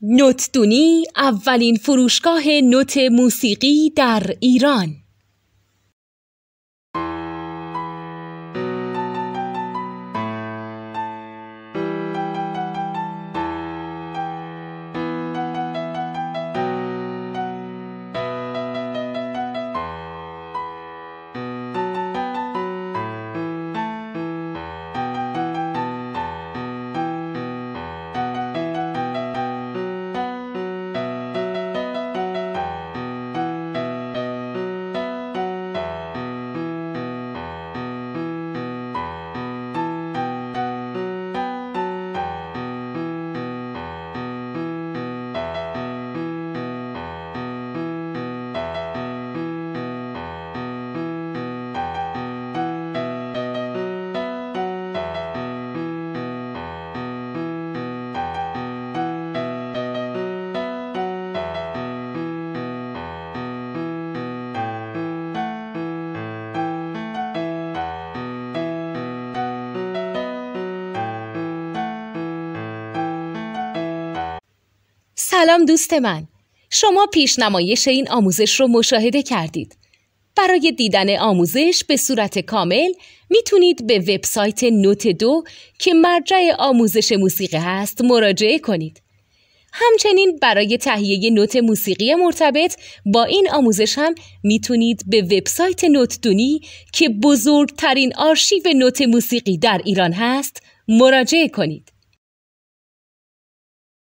نوتدونی اولین فروشگاه نوت موسیقی در ایران. سلام دوست من، شما پیشنمایش این آموزش رو مشاهده کردید. برای دیدن آموزش به صورت کامل میتونید به وبسایت نوت 2 که مرجع آموزش موسیقی هست مراجعه کنید. همچنین برای تهیه نوت موسیقی مرتبط با این آموزش هم میتونید به وبسایت نوتدونی که بزرگترین آرشیو نوت موسیقی در ایران هست مراجعه کنید.